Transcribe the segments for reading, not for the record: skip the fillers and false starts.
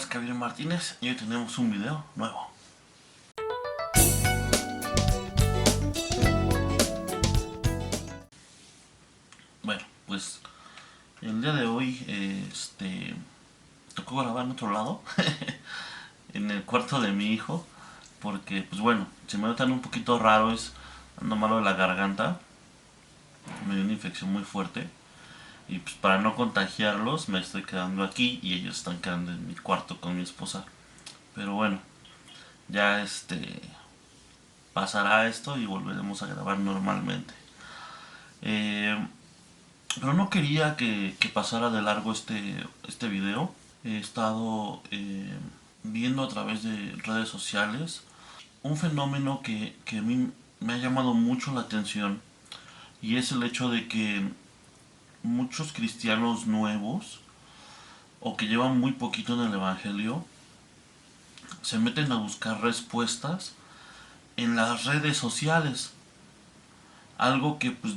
es Javier Martínez y hoy tenemos un video nuevo. Bueno, pues el día de hoy tocó grabar en otro lado, en el cuarto de mi hijo, porque pues bueno, se me notan un poquito raro, ando malo de la garganta, me dio una infección muy fuerte. Y pues para no contagiarlos me estoy quedando aquí y ellos están quedando en mi cuarto con mi esposa. Pero bueno, ya pasará esto y volveremos a grabar normalmente. Pero no quería que pasara de largo este video. He estado viendo a través de redes sociales un fenómeno que a mí me ha llamado mucho la atención, y es el hecho de que muchos cristianos nuevos o que llevan muy poquito en el evangelio se meten a buscar respuestas en las redes sociales, algo que pues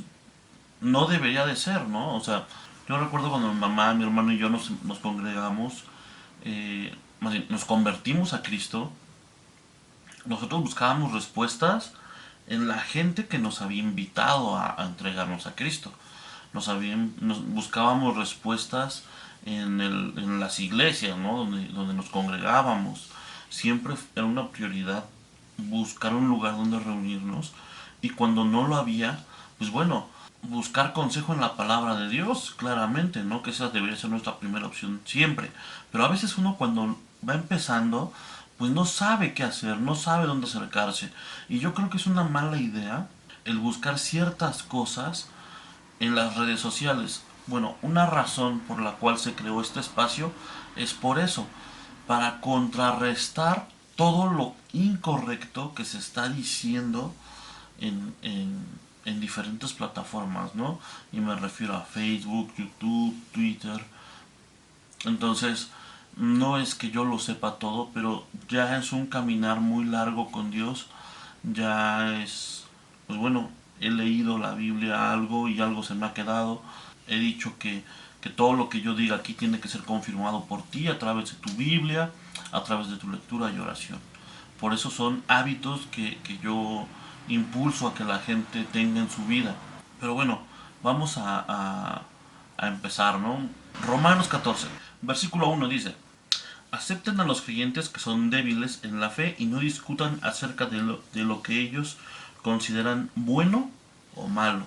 no debería de ser, ¿no? O sea, yo recuerdo cuando mi mamá, mi hermano y yo nos congregamos, más bien, nos convertimos a Cristo. Nosotros buscábamos respuestas en la gente que nos había invitado a entregarnos a Cristo. Buscábamos respuestas en las iglesias, ¿no? Donde nos congregábamos. Siempre era una prioridad buscar un lugar donde reunirnos, y cuando no lo había, pues bueno, buscar consejo en la palabra de Dios, claramente, ¿no? Que esa debería ser nuestra primera opción siempre. Pero a veces uno, cuando va empezando, pues no sabe qué hacer, no sabe dónde acercarse. Y yo creo que es una mala idea el buscar ciertas cosas en las redes sociales. Bueno, una razón por la cual se creó este espacio es por eso, para contrarrestar todo lo incorrecto que se está diciendo en diferentes plataformas, ¿no? Y me refiero a Facebook, YouTube, Twitter. Entonces, no es que yo lo sepa todo, pero ya es un caminar muy largo con Dios. Ya es, pues bueno, he leído la Biblia algo y algo se me ha quedado. He dicho que todo lo que yo diga aquí tiene que ser confirmado por ti a través de tu Biblia, a través de tu lectura y oración. Por eso son hábitos que yo impulso a que la gente tenga en su vida. Pero bueno, vamos a empezar, ¿no? Romanos 14, versículo 1 dice: acepten a los creyentes que son débiles en la fe y no discutan acerca de lo que ellos consideran bueno o malo.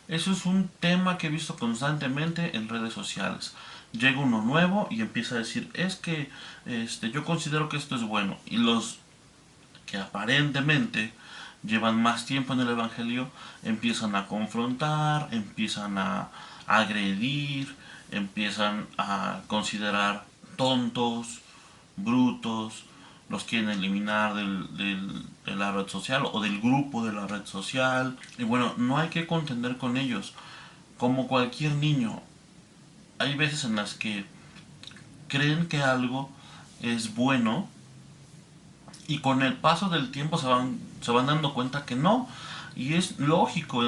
Eso es un tema que he visto constantemente en redes sociales. Llega uno nuevo y empieza a decir, es que yo considero que esto es bueno. Y los que aparentemente llevan más tiempo en el evangelio empiezan a confrontar, empiezan a agredir, empiezan a considerar tontos, brutos, los quieren eliminar de la red social o del grupo de la red social. Y bueno, no hay que contender con ellos. Como cualquier niño, hay veces en las que creen que algo es bueno y con el paso del tiempo se van dando cuenta que no. Y es lógico,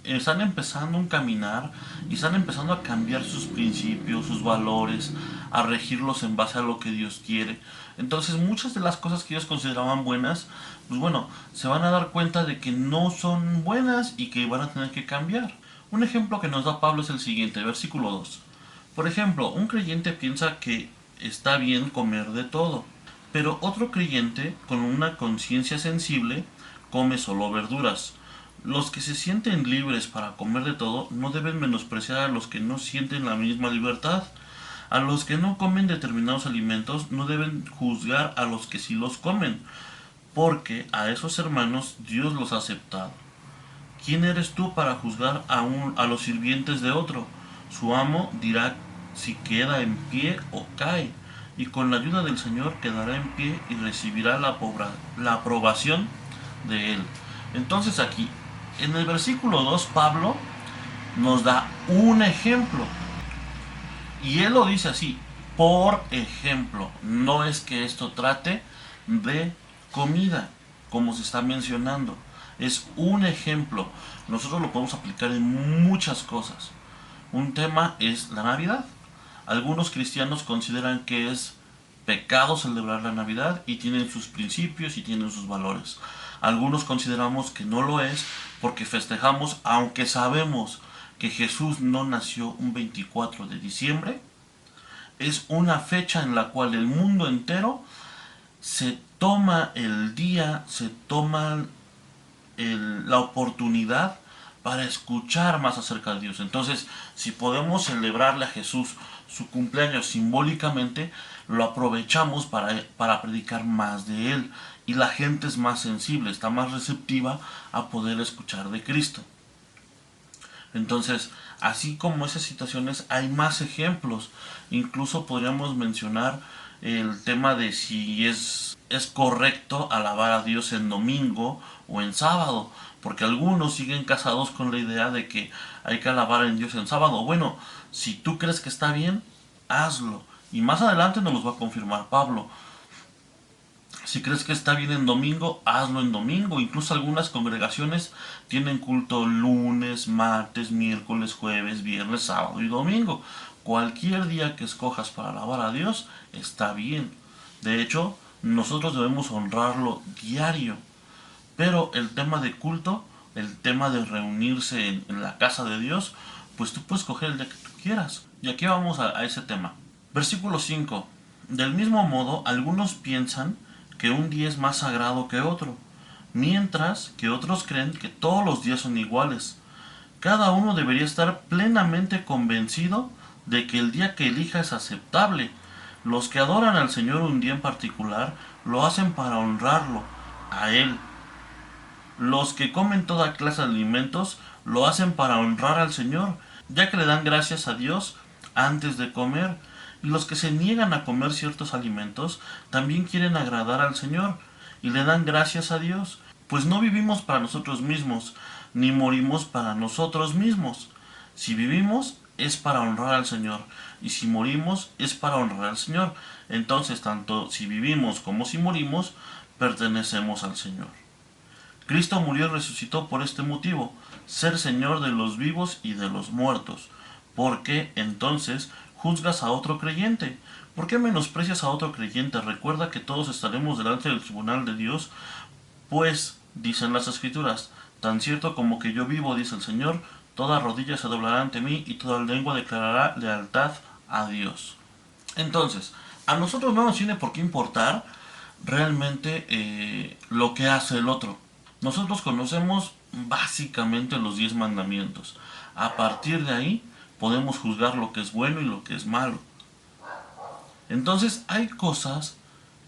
están empezando un caminar y están empezando a cambiar sus principios, sus valores, a regirlos en base a lo que Dios quiere. Entonces muchas de las cosas que ellos consideraban buenas, pues bueno, se van a dar cuenta de que no son buenas y que van a tener que cambiar. Un ejemplo que nos da Pablo es el siguiente, versículo 2. Por ejemplo, un creyente piensa que está bien comer de todo, pero otro creyente con una conciencia sensible come solo verduras. Los que se sienten libres para comer de todo no deben menospreciar a los que no sienten la misma libertad. A los que no comen determinados alimentos no deben juzgar a los que sí los comen, porque a esos hermanos Dios los ha aceptado. ¿Quién eres tú para juzgar a los sirvientes de otro? Su amo dirá si queda en pie o cae, y con la ayuda del Señor quedará en pie y recibirá la aprobación de Él. Entonces aquí, en el versículo 2, Pablo nos da un ejemplo. Y él lo dice así, por ejemplo. No es que esto trate de comida, como se está mencionando. Es un ejemplo. Nosotros lo podemos aplicar en muchas cosas. Un tema es la Navidad. Algunos cristianos consideran que es pecado celebrar la Navidad y tienen sus principios y tienen sus valores. Algunos consideramos que no lo es porque festejamos, aunque sabemos que Jesús no nació un 24 de diciembre, es una fecha en la cual el mundo entero se toma el día, se toma la oportunidad para escuchar más acerca de Dios. Entonces, si podemos celebrarle a Jesús su cumpleaños simbólicamente, lo aprovechamos para predicar más de Él. Y la gente es más sensible, está más receptiva a poder escuchar de Cristo. Entonces, así como esas situaciones, hay más ejemplos. Incluso podríamos mencionar el tema de si es correcto alabar a Dios en domingo o en sábado, porque algunos siguen casados con la idea de que hay que alabar a Dios en sábado. Bueno, si tú crees que está bien, hazlo. Y más adelante nos los va a confirmar Pablo. Si crees que está bien en domingo, hazlo en domingo. Incluso algunas congregaciones tienen culto lunes, martes, miércoles, jueves, viernes, sábado y domingo. Cualquier día que escojas para alabar a Dios está bien. De hecho, nosotros debemos honrarlo diario. Pero el tema de culto, el tema de reunirse en la casa de Dios, pues tú puedes coger el día que tú quieras. Y aquí vamos a ese tema. Versículo 5. Del mismo modo, algunos piensan que un día es más sagrado que otro, mientras que otros creen que todos los días son iguales. Cada uno debería estar plenamente convencido de que el día que elija es aceptable. Los que adoran al Señor un día en particular lo hacen para honrarlo, a Él. Los que comen toda clase de alimentos lo hacen para honrar al Señor, ya que le dan gracias a Dios antes de comer. Y los que se niegan a comer ciertos alimentos también quieren agradar al Señor y le dan gracias a Dios, pues no vivimos para nosotros mismos, ni morimos para nosotros mismos. Si vivimos es para honrar al Señor, y si morimos es para honrar al Señor. Entonces, tanto si vivimos como si morimos, pertenecemos al Señor. Cristo murió y resucitó por este motivo, ser Señor de los vivos y de los muertos. ¿Por qué entonces juzgas a otro creyente? ¿Por qué menosprecias a otro creyente? Recuerda que todos estaremos delante del tribunal de Dios, pues, dicen las Escrituras, tan cierto como que yo vivo, dice el Señor, toda rodilla se doblará ante mí y toda lengua declarará lealtad a Dios. Entonces, a nosotros no nos tiene por qué importar realmente lo que hace el otro. Nosotros conocemos básicamente los 10 mandamientos. A partir de ahí podemos juzgar lo que es bueno y lo que es malo. Entonces hay cosas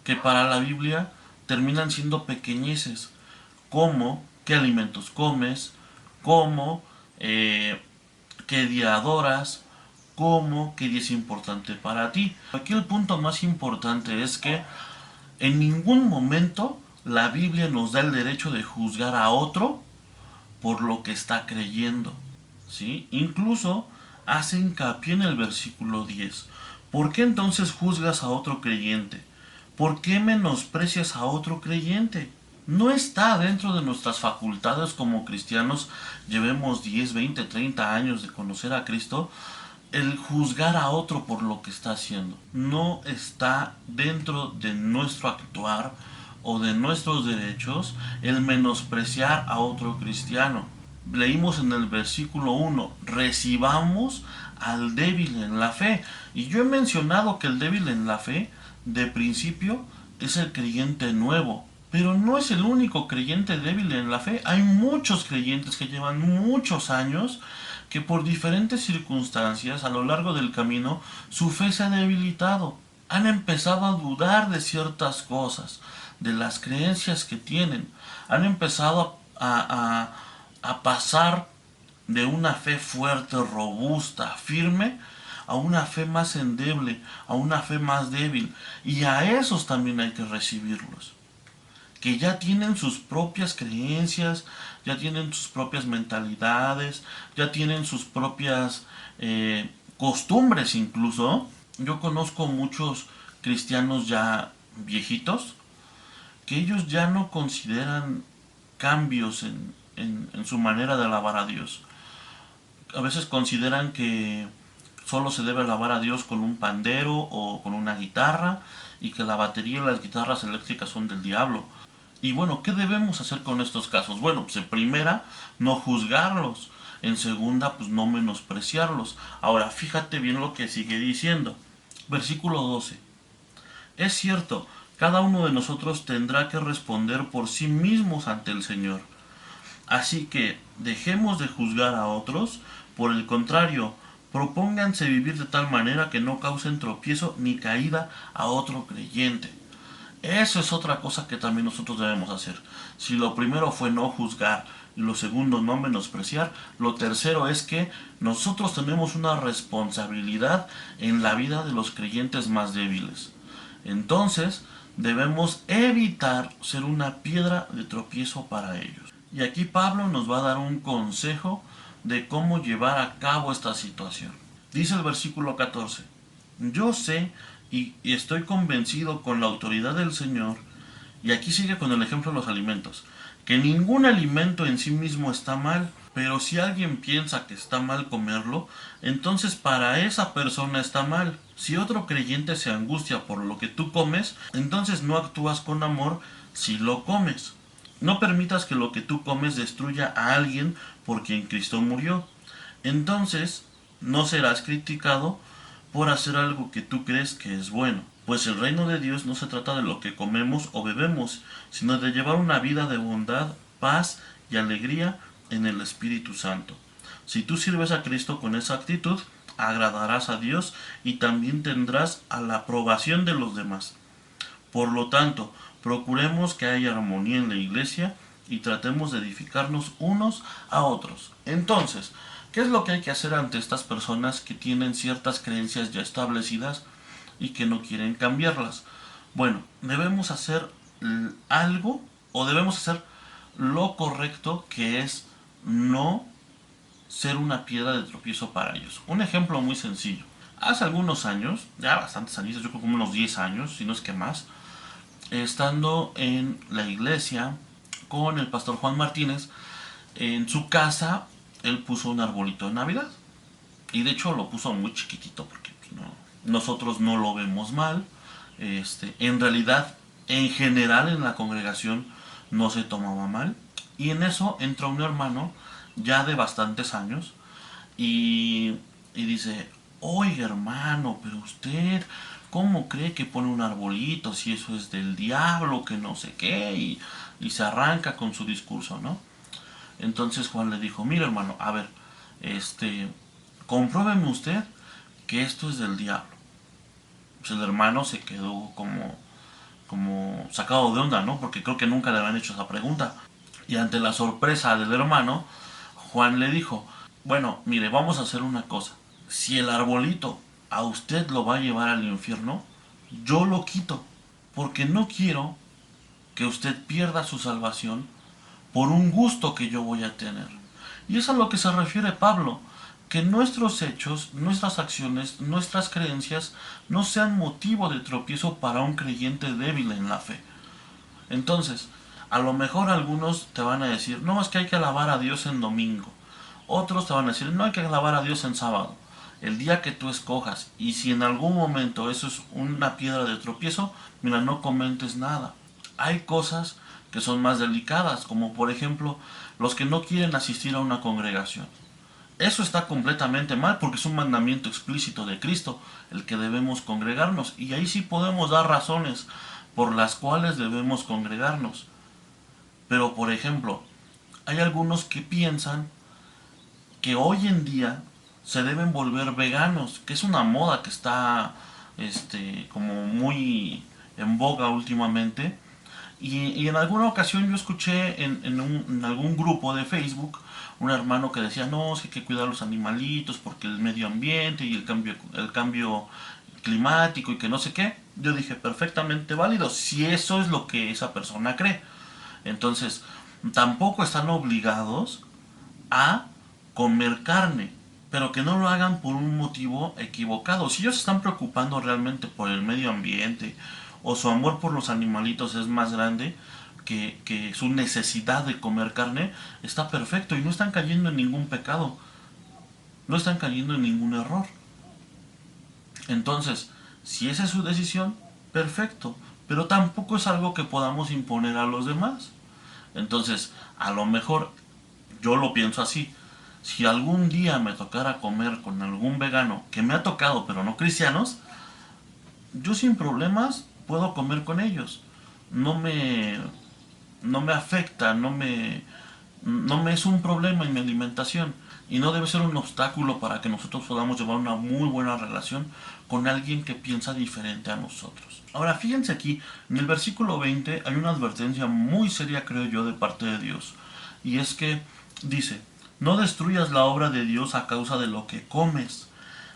que para la Biblia terminan siendo pequeñeces, como qué alimentos comes, como qué día adoras, como qué día es importante para ti. Aquí el punto más importante es que en ningún momento la Biblia nos da el derecho de juzgar a otro por lo que está creyendo, ¿sí? Incluso hace hincapié en el versículo 10. ¿Por qué entonces juzgas a otro creyente? ¿Por qué menosprecias a otro creyente? No está dentro de nuestras facultades como cristianos, llevemos 10, 20, 30 años de conocer a Cristo, el juzgar a otro por lo que está haciendo. No está dentro de nuestro actuar o de nuestros derechos el menospreciar a otro cristiano. Leímos en el versículo 1, recibamos al débil en la fe. Y yo he mencionado que el débil en la fe, de principio, es el creyente nuevo. Pero no es el único creyente débil en la fe. Hay muchos creyentes que llevan muchos años que por diferentes circunstancias a lo largo del camino su fe se ha debilitado. Han empezado a dudar de ciertas cosas, de las creencias que tienen. Han empezado a pasar de una fe fuerte, robusta, firme, a una fe más endeble, a una fe más débil. Y a esos también hay que recibirlos, que ya tienen sus propias creencias, ya tienen sus propias mentalidades, ya tienen sus propias costumbres incluso. Yo conozco muchos cristianos ya viejitos que ellos ya no consideran cambios en su manera de alabar a Dios. A veces consideran que solo se debe alabar a Dios con un pandero o con una guitarra y que la batería y las guitarras eléctricas son del diablo. Y bueno, ¿qué debemos hacer con estos casos? Bueno, pues en primera, no juzgarlos. En segunda, pues no menospreciarlos. Ahora, fíjate bien lo que sigue diciendo. Versículo 12. Es cierto, cada uno de nosotros tendrá que responder por sí mismos ante el Señor. Así que dejemos de juzgar a otros, por el contrario, propónganse vivir de tal manera que no causen tropiezo ni caída a otro creyente. Eso es otra cosa que también nosotros debemos hacer. Si lo primero fue no juzgar y lo segundo no menospreciar, lo tercero es que nosotros tenemos una responsabilidad en la vida de los creyentes más débiles. Entonces, debemos evitar ser una piedra de tropiezo para ellos. Y aquí Pablo nos va a dar un consejo de cómo llevar a cabo esta situación. Dice el versículo 14, yo sé y estoy convencido con la autoridad del Señor, y aquí sigue con el ejemplo de los alimentos, que ningún alimento en sí mismo está mal, pero si alguien piensa que está mal comerlo, entonces para esa persona está mal. Si otro creyente se angustia por lo que tú comes, entonces no actúas con amor si lo comes. No permitas que lo que tú comes destruya a alguien por quien Cristo murió. Entonces no serás criticado por hacer algo que tú crees que es bueno. Pues el reino de Dios no se trata de lo que comemos o bebemos, sino de llevar una vida de bondad, paz y alegría en el Espíritu Santo. Si tú sirves a Cristo con esa actitud, agradarás a Dios y también tendrás a la aprobación de los demás. Por lo tanto, procuremos que haya armonía en la iglesia y tratemos de edificarnos unos a otros. Entonces, ¿qué es lo que hay que hacer ante estas personas que tienen ciertas creencias ya establecidas y que no quieren cambiarlas? Bueno, debemos hacer algo o debemos hacer lo correcto, que es no ser una piedra de tropiezo para ellos. Un ejemplo muy sencillo. Hace algunos años, ya bastantes años, yo creo como unos 10 años, si no es que más, estando en la iglesia con el pastor Juan Martínez, en su casa él puso un arbolito de Navidad. Y de hecho lo puso muy chiquitito porque pues, nosotros no lo vemos mal. En realidad, en general en la congregación no se tomaba mal. Y en eso entra un hermano ya de bastantes años y dice, oiga hermano, pero usted, ¿cómo cree que pone un arbolito si eso es del diablo, que no sé qué? Y se arranca con su discurso, ¿no? Entonces Juan le dijo, mira hermano, a ver, compruébeme usted que esto es del diablo. Pues el hermano se quedó como sacado de onda, ¿no? Porque creo que nunca le habían hecho esa pregunta. Y ante la sorpresa del hermano, Juan le dijo, bueno, mire, vamos a hacer una cosa. Si el arbolito a usted lo va a llevar al infierno, yo lo quito. Porque no quiero que usted pierda su salvación por un gusto que yo voy a tener. Y es a lo que se refiere Pablo, que nuestros hechos, nuestras acciones, nuestras creencias no sean motivo de tropiezo para un creyente débil en la fe. Entonces, a lo mejor algunos te van a decir, no, es que hay que alabar a Dios en domingo. Otros te van a decir, no, hay que alabar a Dios en sábado. El día que tú escojas, y si en algún momento eso es una piedra de tropiezo, mira, no comentes nada. Hay cosas que son más delicadas, como por ejemplo los que no quieren asistir a una congregación. Eso está completamente mal porque es un mandamiento explícito de Cristo el que debemos congregarnos, y ahí sí podemos dar razones por las cuales debemos congregarnos. Pero por ejemplo, hay algunos que piensan que hoy en día se deben volver veganos, que es una moda que está como muy en boga últimamente. Y en alguna ocasión yo escuché en algún grupo de Facebook un hermano que decía, no, es que hay que cuidar los animalitos porque el medio ambiente y el cambio climático y que no sé qué. Yo dije, perfectamente válido, si eso es lo que esa persona cree. Entonces, tampoco están obligados a comer carne, pero que no lo hagan por un motivo equivocado. Si ellos se están preocupando realmente por el medio ambiente o su amor por los animalitos es más grande que su necesidad de comer carne, está perfecto y no están cayendo en ningún pecado, no están cayendo en ningún error. Entonces, si esa es su decisión, perfecto, pero tampoco es algo que podamos imponer a los demás. Entonces, a lo mejor yo lo pienso así. Si algún día me tocara comer con algún vegano, que me ha tocado, pero no cristianos, yo sin problemas puedo comer con ellos. No me, no me afecta, no me es un problema en mi alimentación. Y no debe ser un obstáculo para que nosotros podamos llevar una muy buena relación con alguien que piensa diferente a nosotros. Ahora, fíjense aquí, en el versículo 20 hay una advertencia muy seria, creo yo, de parte de Dios. Y es que dice, no destruyas la obra de Dios a causa de lo que comes.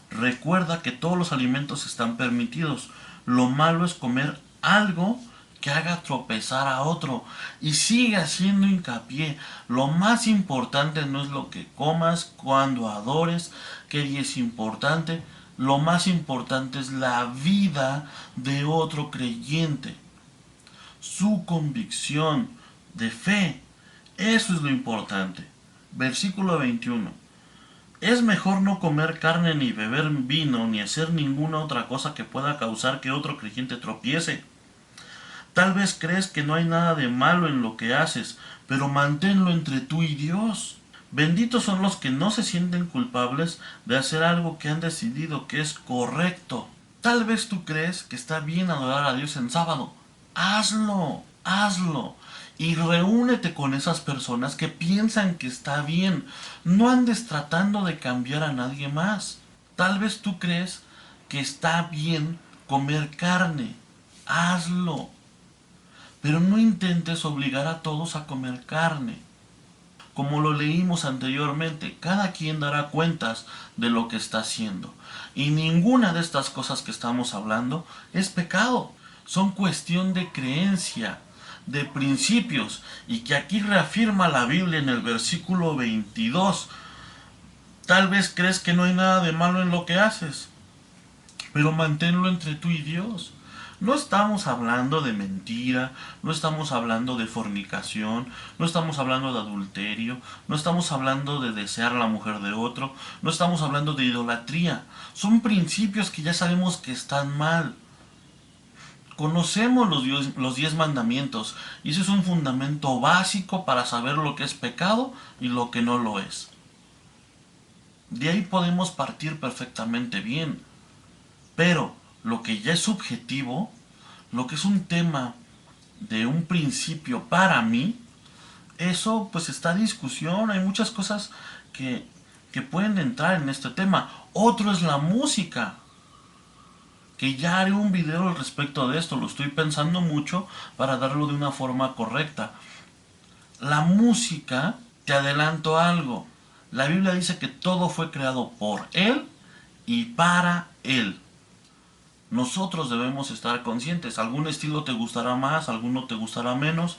Recuerda que todos los alimentos están permitidos. Lo malo es comer algo que haga tropezar a otro. Y sigue haciendo hincapié. Lo más importante no es lo que comas, cuando adores, qué día es importante. Lo más importante es la vida de otro creyente. Su convicción de fe. Eso es lo importante. Versículo 21. Es mejor no comer carne ni beber vino ni hacer ninguna otra cosa que pueda causar que otro creyente tropiece. Tal vez crees que no hay nada de malo en lo que haces, pero manténlo entre tú y Dios. Benditos son los que no se sienten culpables de hacer algo que han decidido que es correcto. Tal vez tú crees que está bien adorar a Dios en sábado. Hazlo, hazlo. Y reúnete con esas personas que piensan que está bien. No andes tratando de cambiar a nadie más. Tal vez tú crees que está bien comer carne. Hazlo. Pero no intentes obligar a todos a comer carne. Como lo leímos anteriormente, cada quien dará cuentas de lo que está haciendo. Y ninguna de estas cosas que estamos hablando es pecado. Son cuestión de creencia, de principios, y que aquí reafirma la Biblia en el versículo 22. Tal vez crees que no hay nada de malo en lo que haces, pero manténlo entre tú y Dios. No estamos hablando de mentira, no estamos hablando de fornicación, no estamos hablando de adulterio, no estamos hablando de desear a la mujer de otro, no estamos hablando de idolatría. Son principios que ya sabemos que están mal. Conocemos los 10 mandamientos y ese es un fundamento básico para saber lo que es pecado y lo que no lo es. De ahí podemos partir perfectamente bien. Pero lo que ya es subjetivo, lo que es un tema de un principio para mí, eso pues está a discusión. Hay muchas cosas que pueden entrar en este tema. Otro es la música, que ya haré un video al respecto de esto. Lo estoy pensando mucho para darlo de una forma correcta. La música, te adelanto algo. La Biblia dice que todo fue creado por Él y para Él. Nosotros debemos estar conscientes. Algún estilo te gustará más, alguno te gustará menos.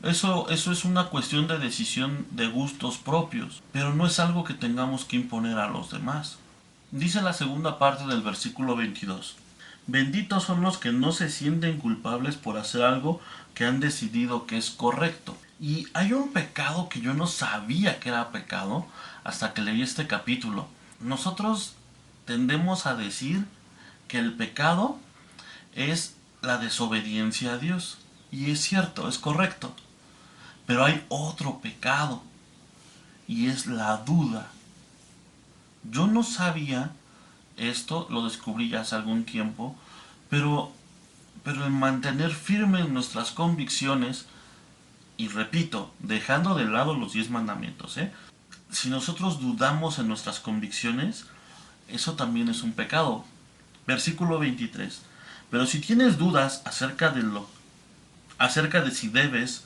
Eso es una cuestión de decisión de gustos propios, pero no es algo que tengamos que imponer a los demás. Dice la segunda parte del versículo 22. Benditos son los que no se sienten culpables por hacer algo que han decidido que es correcto. Y hay un pecado que yo no sabía que era pecado hasta que leí este capítulo. Nosotros tendemos a decir que el pecado es la desobediencia a Dios. Y es cierto, es correcto. Pero hay otro pecado. Y es la duda. Yo no sabía esto, lo descubrí ya hace algún tiempo. Pero el mantener firmes nuestras convicciones, y repito, dejando de lado los 10 mandamientos, si nosotros dudamos en nuestras convicciones, eso también es un pecado. Versículo 23. Pero si tienes dudas acerca de si debes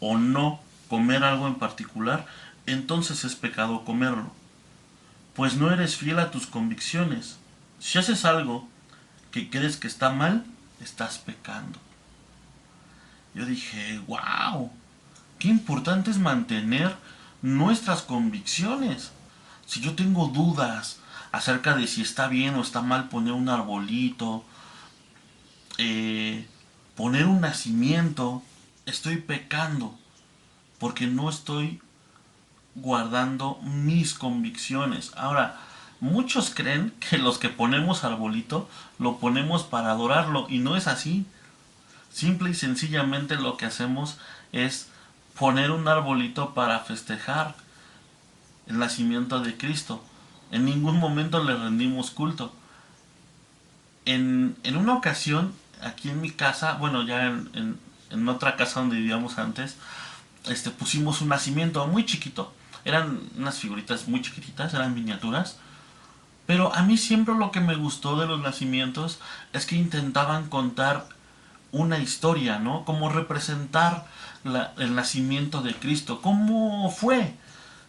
o no comer algo en particular, entonces es pecado comerlo, pues no eres fiel a tus convicciones. Si haces algo que crees que está mal, estás pecando. Yo dije, wow, qué importante es mantener nuestras convicciones. Si yo tengo dudas acerca de si está bien o está mal poner un arbolito, poner un nacimiento, estoy pecando porque no estoy guardando mis convicciones. Ahora, Muchos creen que los que ponemos arbolito lo ponemos para adorarlo y no es así. Simple y sencillamente lo que hacemos es poner un arbolito para festejar el nacimiento de Cristo. En ningún momento le rendimos culto. En una ocasión, aquí en mi casa, bueno, ya en otra casa donde vivíamos antes, pusimos un nacimiento muy chiquito. Eran unas figuritas muy chiquititas, eran miniaturas. Pero a mí siempre lo que me gustó de los nacimientos es que intentaban contar una historia, ¿no? Como representar el nacimiento de Cristo. ¿Cómo fue?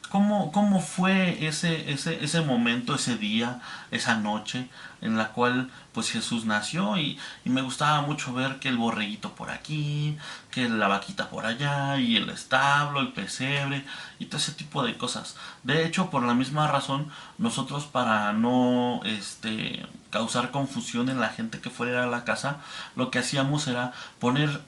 ¿Cómo fue ese momento, ese día, esa noche en la cual pues Jesús nació? Y me gustaba mucho ver que el borreguito por aquí, que la vaquita por allá, y el establo, el pesebre, y todo ese tipo de cosas. De hecho, por la misma razón, nosotros para no causar confusión en la gente que fuera a la casa, lo que hacíamos era poner,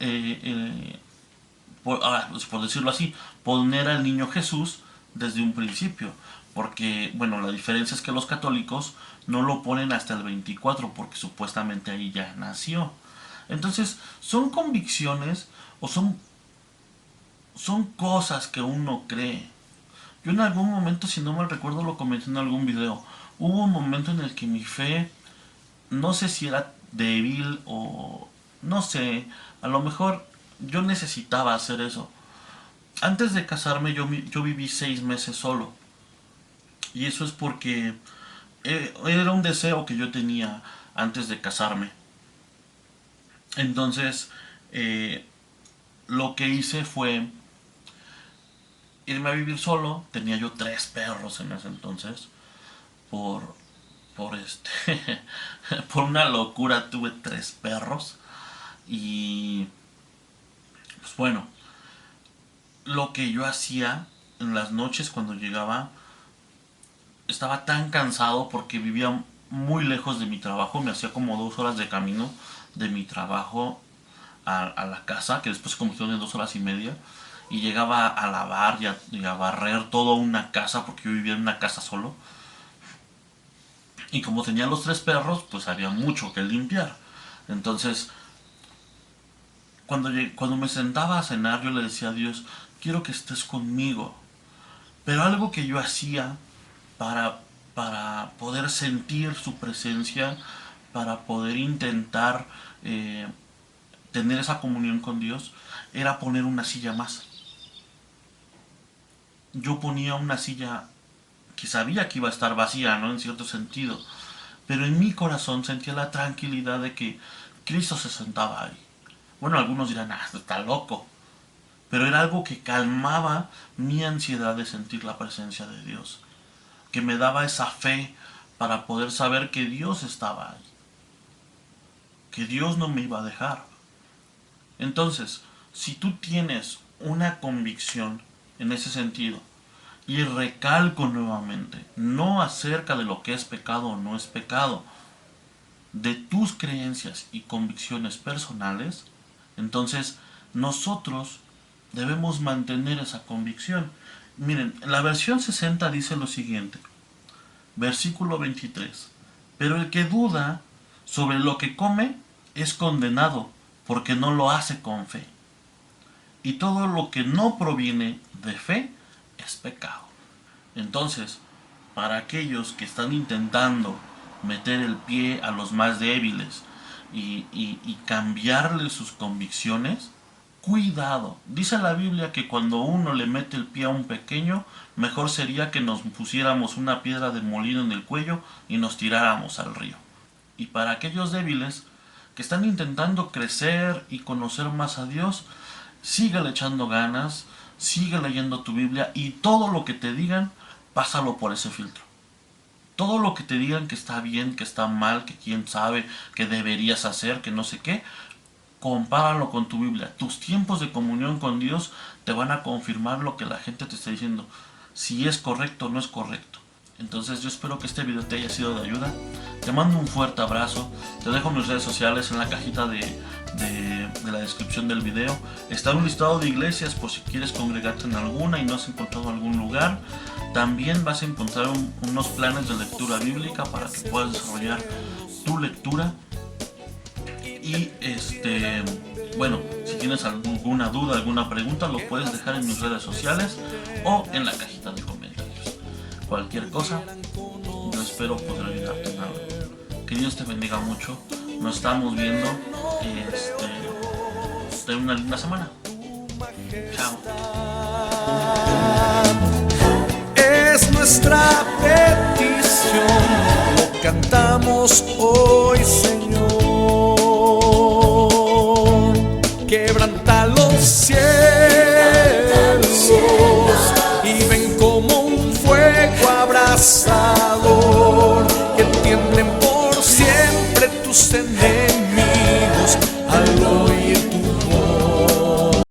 por decirlo así, poner al niño Jesús desde un principio. Porque, bueno, la diferencia es que los católicos no lo ponen hasta el 24 porque supuestamente ahí ya nació. Entonces, son convicciones o son cosas que uno cree. Yo en algún momento, si no mal recuerdo, lo comenté en algún video. Hubo un momento en el que mi fe, no sé si era débil o no sé, a lo mejor yo necesitaba hacer eso. Antes de casarme yo viví 6 meses solo. Y eso es porque era un deseo que yo tenía antes de casarme. Entonces, lo que hice fue irme a vivir solo. Tenía yo 3 perros en ese entonces. Por, por por una locura tuve 3 perros. Y, pues bueno, lo que yo hacía en las noches cuando llegaba, estaba tan cansado porque vivía muy lejos de mi trabajo, me hacía como 2 horas de camino de mi trabajo a la casa, que después se convirtió en 2 horas y media, y llegaba a lavar y a barrer toda una casa, porque yo vivía en una casa solo, y como tenía los 3 perros, pues había mucho que limpiar. Entonces, cuando me sentaba a cenar, yo le decía a Dios, quiero que estés conmigo. Pero algo que yo hacía para, para poder sentir su presencia, para poder intentar tener esa comunión con Dios, era poner una silla más. Yo ponía una silla que sabía que iba a estar vacía, ¿no? En cierto sentido. Pero en mi corazón sentía la tranquilidad de que Cristo se sentaba ahí. Bueno, algunos dirán, ah, está loco. Pero era algo que calmaba mi ansiedad de sentir la presencia de Dios. Que me daba esa fe para poder saber que Dios estaba ahí. Que Dios no me iba a dejar. Entonces, si tú tienes una convicción en ese sentido, y recalco nuevamente, no acerca de lo que es pecado o no es pecado, de tus creencias y convicciones personales, entonces nosotros debemos mantener esa convicción. Miren, la versión 60 dice lo siguiente, versículo 23, pero el que duda sobre lo que come es condenado, porque no lo hace con fe. Y todo lo que no proviene de fe es pecado. Entonces, para aquellos que están intentando meter el pie a los más débiles y cambiarles sus convicciones, cuidado. Dice la Biblia que cuando uno le mete el pie a un pequeño, mejor sería que nos pusiéramos una piedra de molino en el cuello y nos tiráramos al río. Y para aquellos débiles que están intentando crecer y conocer más a Dios, síguele echando ganas, sigue leyendo tu Biblia y todo lo que te digan, pásalo por ese filtro. Todo lo que te digan que está bien, que está mal, que quién sabe, que deberías hacer, que no sé qué, compáralo con tu Biblia. Tus tiempos de comunión con Dios te van a confirmar lo que la gente te está diciendo, si es correcto o no es correcto. Entonces yo espero que este video te haya sido de ayuda. Te mando un fuerte abrazo. Te dejo mis redes sociales en la cajita de la descripción del video. Está un listado de iglesias por si quieres congregarte en alguna y no has encontrado algún lugar. También vas a encontrar unos planes de lectura bíblica para que puedas desarrollar tu lectura. Y bueno, si tienes alguna duda, alguna pregunta, lo puedes dejar en mis redes sociales o en la cajita de comentarios. Cualquier cosa, yo espero poder ayudarte en algo. Que Dios te bendiga mucho. Nos estamos viendo. Ten una linda semana. Chao. Es nuestra petición, lo cantamos hoy, Señor.